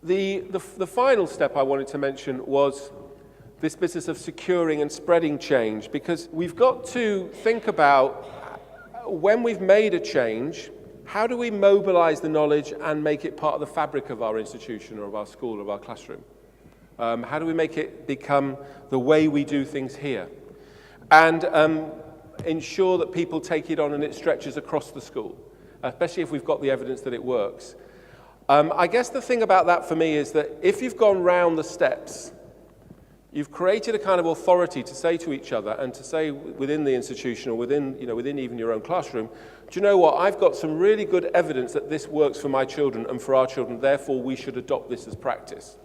The final step I wanted to mention was this business of securing and spreading change, because we've got to think about when we've made a change, how do we mobilize the knowledge and make it part of the fabric of our institution or of our school or of our classroom? How do we make it become the way we do things here? And ensure that people take it on and it stretches across the school, especially if we've got the evidence that it works. I guess the thing about that for me is that if you've gone round the steps, you've created a kind of authority to say to each other and to say within the institution or within even your own classroom, do you know what, I've got some really good evidence that this works for my children and for our children, therefore we should adopt this as practice.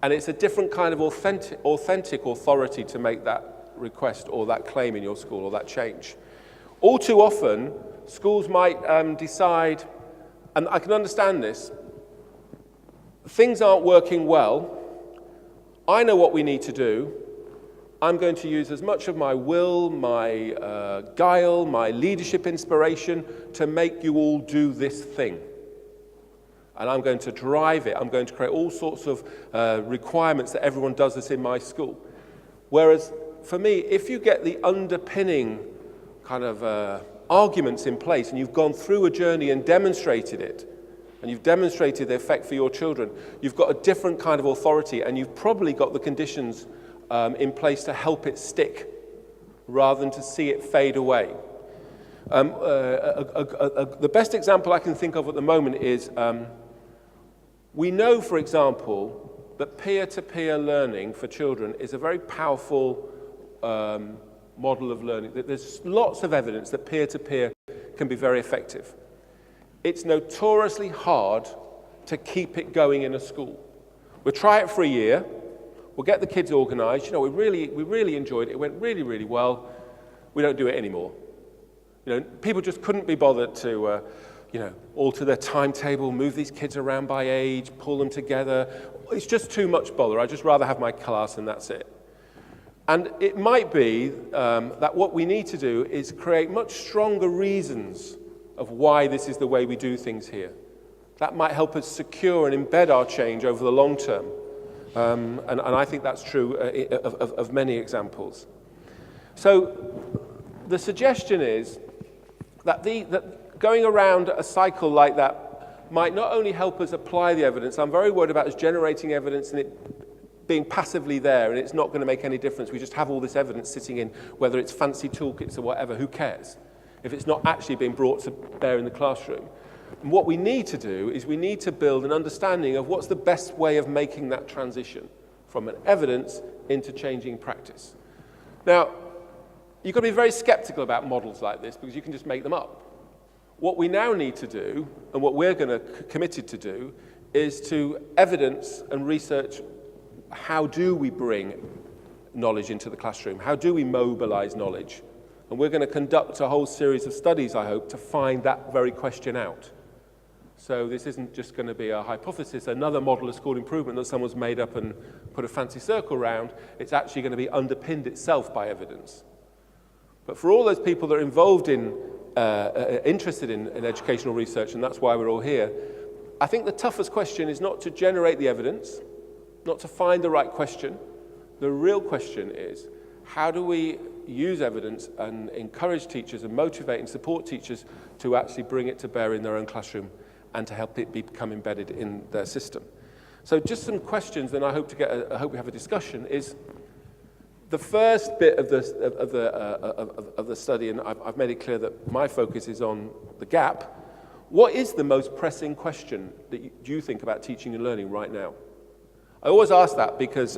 And it's a different kind of authentic authority to make that request or that claim in your school or that change. All too often, schools might decide, and I can understand this, things aren't working well, I know what we need to do, I'm going to use as much of my will, my guile, my leadership inspiration to make you all do this thing. And I'm going to drive it, I'm going to create all sorts of requirements that everyone does this in my school. Whereas for me, if you get the underpinning kind of arguments in place and you've gone through a journey and demonstrated it, and you've demonstrated the effect for your children, you've got a different kind of authority and you've probably got the conditions in place to help it stick rather than to see it fade away. The best example I can think of at the moment is we know, for example, that peer-to-peer learning for children is a very powerful model of learning. There's lots of evidence that peer-to-peer can be very effective. It's notoriously hard to keep it going in a school. We'll try it for a year, we'll get the kids organized, we really enjoyed it, it went really, really well, we don't do it anymore. People just couldn't be bothered to, alter their timetable, move these kids around by age, pull them together. It's just too much bother, I'd just rather have my class and that's it. And it might be that what we need to do is create much stronger reasons of why this is the way we do things here. That might help us secure and embed our change over the long term. And I think that's true of many examples. So the suggestion is that going around a cycle like that might not only help us apply the evidence, I'm very worried about us generating evidence and it being passively there and it's not going to make any difference. We just have all this evidence sitting in, whether it's fancy toolkits or whatever, who cares? If it's not actually being brought to bear in the classroom. And what we need to do is we need to build an understanding of what's the best way of making that transition from an evidence into changing practice. Now, you've got to be very skeptical about models like this because you can just make them up. What we now need to do, and what we're committed to do, is to evidence and research how do we bring knowledge into the classroom? How do we mobilize knowledge? And we're going to conduct a whole series of studies, I hope, to find that very question out. So this isn't just going to be a hypothesis, another model of school improvement that someone's made up and put a fancy circle around. It's actually going to be underpinned itself by evidence. But for all those people that are involved in, interested in educational research, and that's why we're all here, I think the toughest question is not to generate the evidence, not to find the right question. The real question is, how do we use evidence and encourage teachers and motivate and support teachers to actually bring it to bear in their own classroom and to help it become embedded in their system? So just some questions, then I hope we have a discussion, is the first bit of the study, and I've made it clear that my focus is on the gap. What is the most pressing question that you think about teaching and learning right now? I always ask that because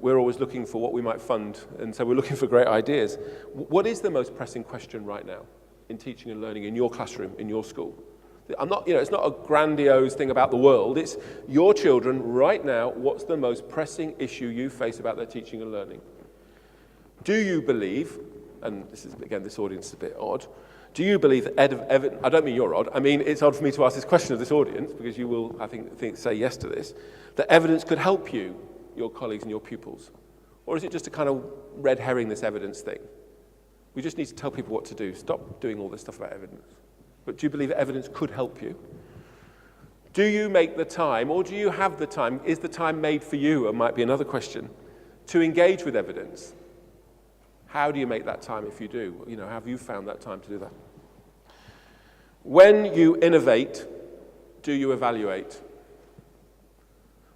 we're always looking for what we might fund, and so we're looking for great ideas. What is the most pressing question right now in teaching and learning in your classroom, in your school? It's not a grandiose thing about the world. It's your children right now. What's the most pressing issue you face about their teaching and learning? Do you believe, and this is, again, this audience is a bit odd, do you believe that I don't mean you're odd, I mean it's odd for me to ask this question of this audience, because you will, I think say yes to this, that evidence could help you, your colleagues and your pupils? Or is it just a kind of red herring, this evidence thing? We just need to tell people what to do. Stop doing all this stuff about evidence. But do you believe that evidence could help you? Do you make the time, or do you have the time? Is the time made for you, it might be another question, to engage with evidence? How do you make that time if you do? Have you found that time to do that? When you innovate, do you evaluate?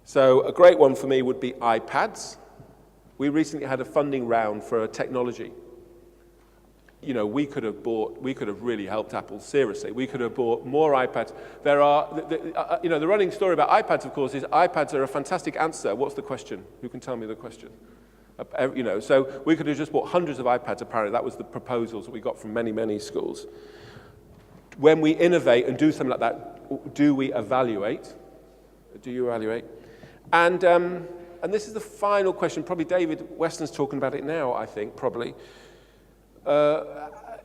So a great one for me would be iPads. We recently had a funding round for a technology. We could have really helped Apple, seriously. We could have bought more iPads. The running story about iPads, of course, is iPads are a fantastic answer. What's the question? Who can tell me the question? So we could have just bought hundreds of iPads, apparently. That was the proposals that we got from many, many schools. When we innovate and do something like that, do we evaluate? Do you evaluate? And this is the final question. Probably David Weston's talking about it now, I think, probably.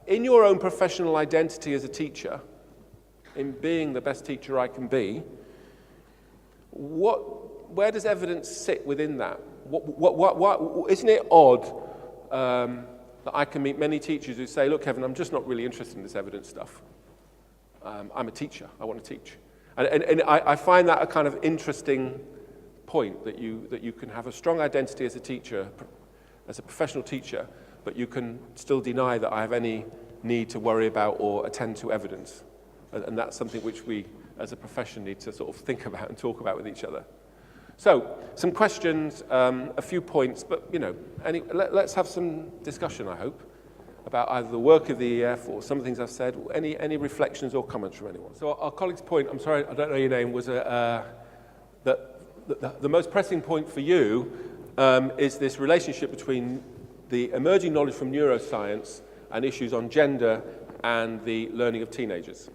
In your own professional identity as a teacher, in being the best teacher I can be, where does evidence sit within that? Isn't it odd that I can meet many teachers who say, look, Kevan, I'm just not really interested in this evidence stuff. I'm a teacher. I want to teach. And I find that a kind of interesting point, that you can have a strong identity as a teacher, as a professional teacher, but you can still deny that I have any need to worry about or attend to evidence. And that's something which we, as a profession, need to sort of think about and talk about with each other. So, some questions, a few points, but, let's have some discussion, I hope, about either the work of the EF or some of the things I've said, any reflections or comments from anyone. So our colleague's point, I'm sorry, I don't know your name, was that the most pressing point for you is this relationship between the emerging knowledge from neuroscience and issues on gender and the learning of teenagers.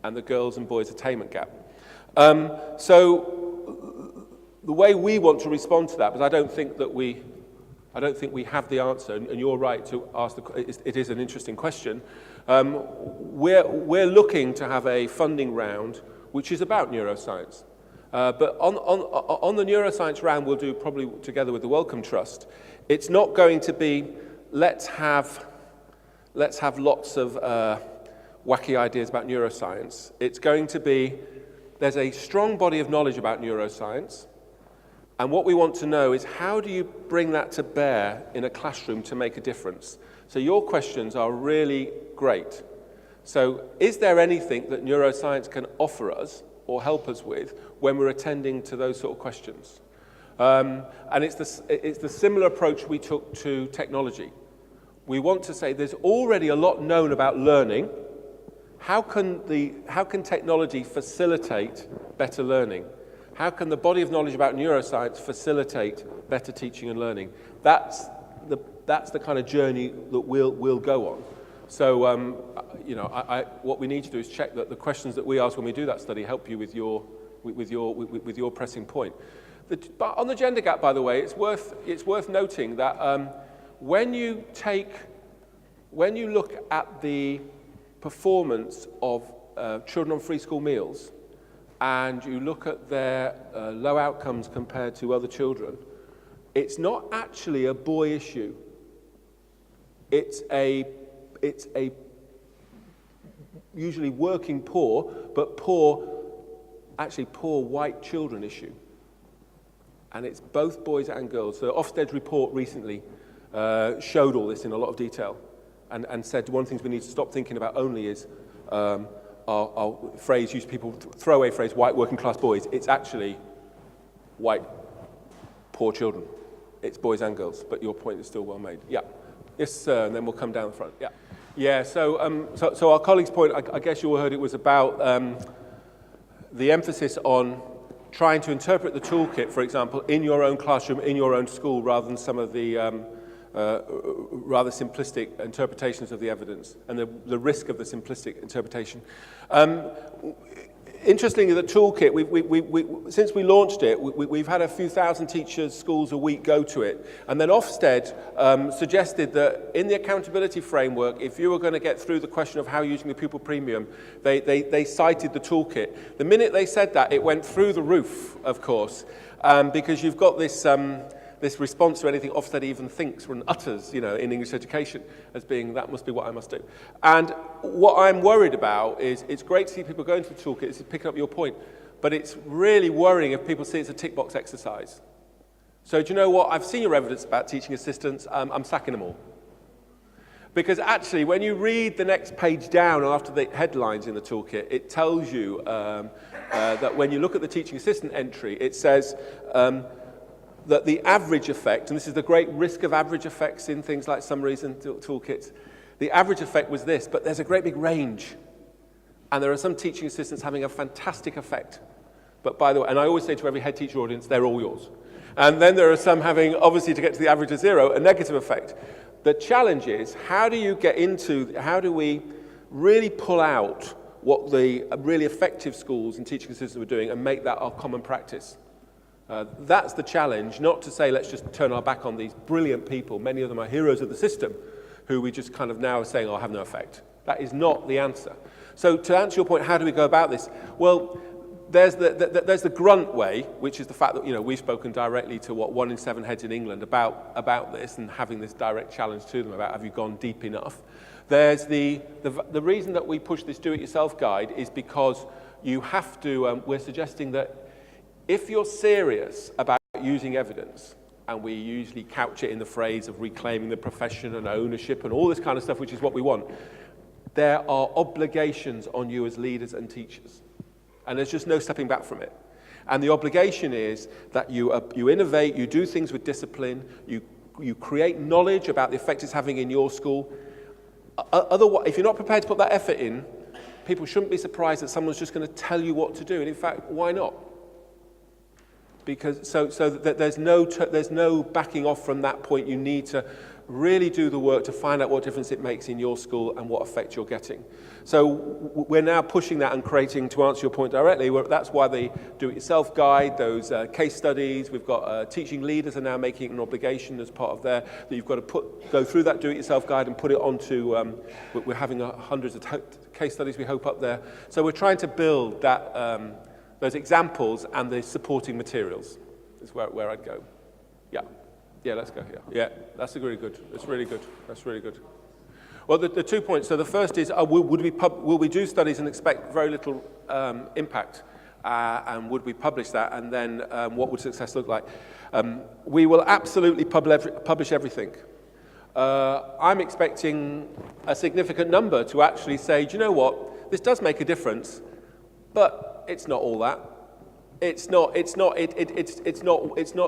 And the girls and boys attainment gap. So the way we want to respond to that, because I don't think we have the answer, and you're right to ask it is an interesting question. We're looking to have a funding round which is about neuroscience. But on the neuroscience round we'll do probably together with the Wellcome Trust, it's not going to be let's have lots of wacky ideas about neuroscience. It's going to be there's a strong body of knowledge about neuroscience, and what we want to know is how do you bring that to bear in a classroom to make a difference? So your questions are really great. So is there anything that neuroscience can offer us or help us with when we're attending to those sort of questions? And it's the similar approach we took to technology. We want to say there's already a lot known about learning. How can technology facilitate better learning? How can the body of knowledge about neuroscience facilitate better teaching and learning? That's the kind of journey that we'll go on. So, what we need to do is check that the questions that we ask when we do that study help you with your pressing point. But on the gender gap, by the way, it's worth noting that when you look at the performance of children on free school meals, and you look at their low outcomes compared to other children, it's not actually a boy issue. It's a usually working poor, but poor white children issue. And it's both boys and girls. So Ofsted's report recently showed all this in a lot of detail and said one of the things we need to stop thinking about only is our phrase, people throw away phrase, white working class boys. It's actually white poor children. It's boys and girls, but your point is still well made. Yeah. Yes, sir, and then we'll come down the front. Yeah. Yeah, so our colleague's point, I guess you all heard it was about the emphasis on trying to interpret the toolkit, for example, in your own classroom, in your own school, rather than some of the rather simplistic interpretations of the evidence, and the risk of the simplistic interpretation. Interestingly, the toolkit, since we launched it, we've had a few thousand teachers, schools a week go to it. And then Ofsted suggested that in the accountability framework, if you were going to get through the question of how using the pupil premium, they cited the toolkit. The minute they said that, it went through the roof, of course, because you've got this this response to anything Ofsted even thinks or utters, in English education, as being, that must be what I must do. And what I'm worried about is, it's great to see people going to the toolkit, this is picking up your point, but it's really worrying if people see it's a tick box exercise. So do you know what? I've seen your evidence about teaching assistants, I'm sacking them all. Because actually, when you read the next page down after the headlines in the toolkit, it tells you that when you look at the teaching assistant entry, it says that the average effect, and this is the great risk of average effects in things like summaries and toolkits, the average effect was this, but there's a great big range. And there are some teaching assistants having a fantastic effect. But by the way, and I always say to every head teacher audience, they're all yours. And then there are some having, obviously to get to the average of 0, a negative effect. The challenge is, how do we really pull out what the really effective schools and teaching assistants were doing and make that our common practice? That's the challenge, not to say let's just turn our back on these brilliant people, many of them are heroes of the system, who we just kind of now are saying, have no effect. That is not the answer. So to answer your point, how do we go about this? Well, there's the grunt way, which is the fact that we've spoken directly to 1 in 7 heads in England about this and having this direct challenge to them about have you gone deep enough. There's the reason that we push this do-it-yourself guide is because you have to. We're suggesting that if you're serious about using evidence, and we usually couch it in the phrase of reclaiming the profession and ownership and all this kind of stuff, which is what we want, there are obligations on you as leaders and teachers. And there's just no stepping back from it. And the obligation is that you innovate, you do things with discipline, you create knowledge about the effect it's having in your school. Otherwise, if you're not prepared to put that effort in, people shouldn't be surprised that someone's just going to tell you what to do. And in fact, why not? Because so that there's no backing off from that point. You need to really do the work to find out what difference it makes in your school and what effect you're getting. So we're now pushing that and creating, to answer your point directly, that's why the do-it-yourself guide, those case studies, we've got teaching leaders are now making an obligation as part of that you've got to go through that do-it-yourself guide and put it onto, we're having hundreds of case studies we hope up there. So we're trying to build that, those examples and the supporting materials is where I'd go. Yeah, let's go here. Yeah, that's really good. That's really good. That's really good. Well, the 2 points. So the first is, will we do studies and expect very little impact? And would we publish that? And then what would success look like? We will absolutely publish everything. I'm expecting a significant number to actually say, do you know what? This does make a difference, but it's not all that. It's not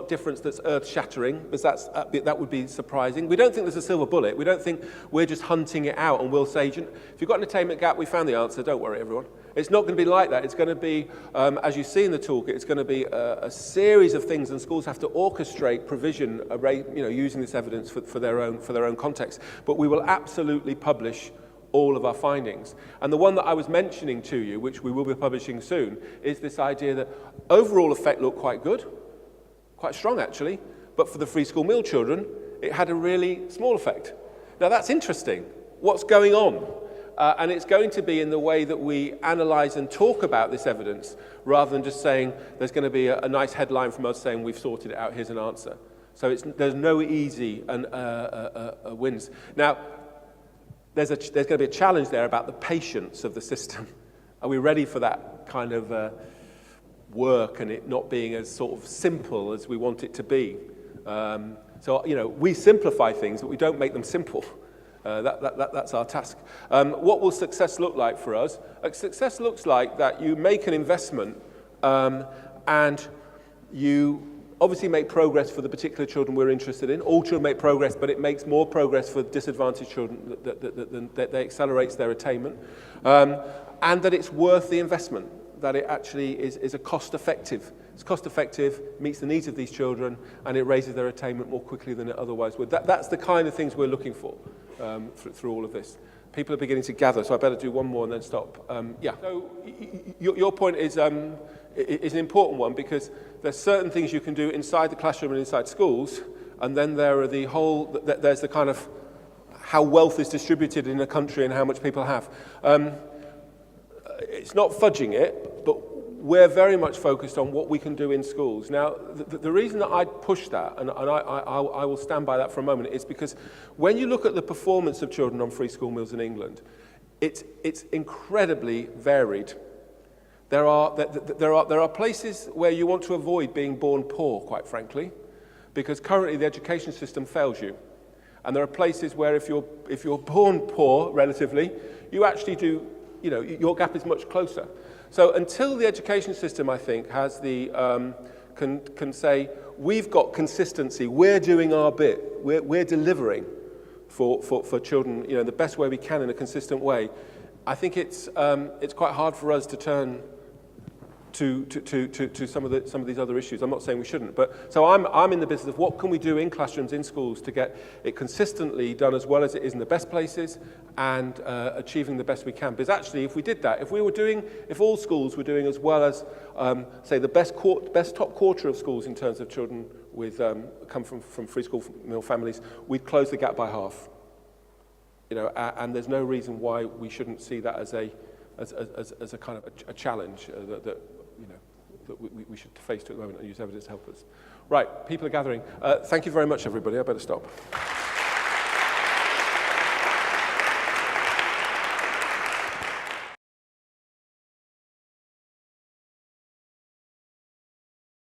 difference that's earth-shattering, because that would be surprising. We don't think there's a silver bullet. We don't think we're just hunting it out and we'll say, if you've got an attainment gap, we found the answer. Don't worry, everyone. It's not going to be like that. It's going to be, as you see in the toolkit, it's going to be a series of things, and schools have to orchestrate provision, using this evidence for their own context. But we will absolutely publish all of our findings. And the one that I was mentioning to you, which we will be publishing soon, is this idea that overall effect looked quite good, quite strong actually, but for the free school meal children, it had a really small effect. Now that's interesting. What's going on? And it's going to be in the way that we analyse and talk about this evidence, rather than just saying there's going to be a nice headline from us saying we've sorted it out, here's an answer. So there's no easy wins. Now, there's going to be a challenge there about the patience of the system. Are we ready for that kind of work and it not being as sort of simple as we want it to be? So, we simplify things, but we don't make them simple. That's our task. What will success look like for us? Success looks like that you make an investment and you obviously make progress for the particular children we're interested in. All children make progress, but it makes more progress for disadvantaged children, that accelerates their attainment, and that it's worth the investment, that it actually is a cost-effective. It's cost-effective, meets the needs of these children, and it raises their attainment more quickly than it otherwise would. That's the kind of things we're looking for through all of this. People are beginning to gather, so I better do one more and then stop. So your point is an important one, because there's certain things you can do inside the classroom and inside schools, and then there are there's the kind of how wealth is distributed in a country and how much people have. It's not fudging it, but we're very much focused on what we can do in schools. Now, the reason that I push that, and I will stand by that for a moment, is because when you look at the performance of children on free school meals in England, it's incredibly varied. There are places where you want to avoid being born poor, quite frankly, because currently the education system fails you. And there are places where if you're born poor, relatively, you actually do, your gap is much closer. So until the education system, I think, has the, can say, we've got consistency, we're doing our bit, we're delivering for children, the best way we can in a consistent way, I think it's quite hard for us to turn to some of these other issues. I'm not saying we shouldn't, but so I'm in the business of what can we do in classrooms, in schools, to get it consistently done as well as it is in the best places and achieving the best we can. Because actually, if we did that, if all schools were doing as well as, say, the best top quarter of schools in terms of children with come from free school meal families, we'd close the gap by half. And there's no reason why we shouldn't see that as a kind of a challenge that we should face to at the moment and use evidence to help us. Right, people are gathering. Thank you very much, everybody. I better stop.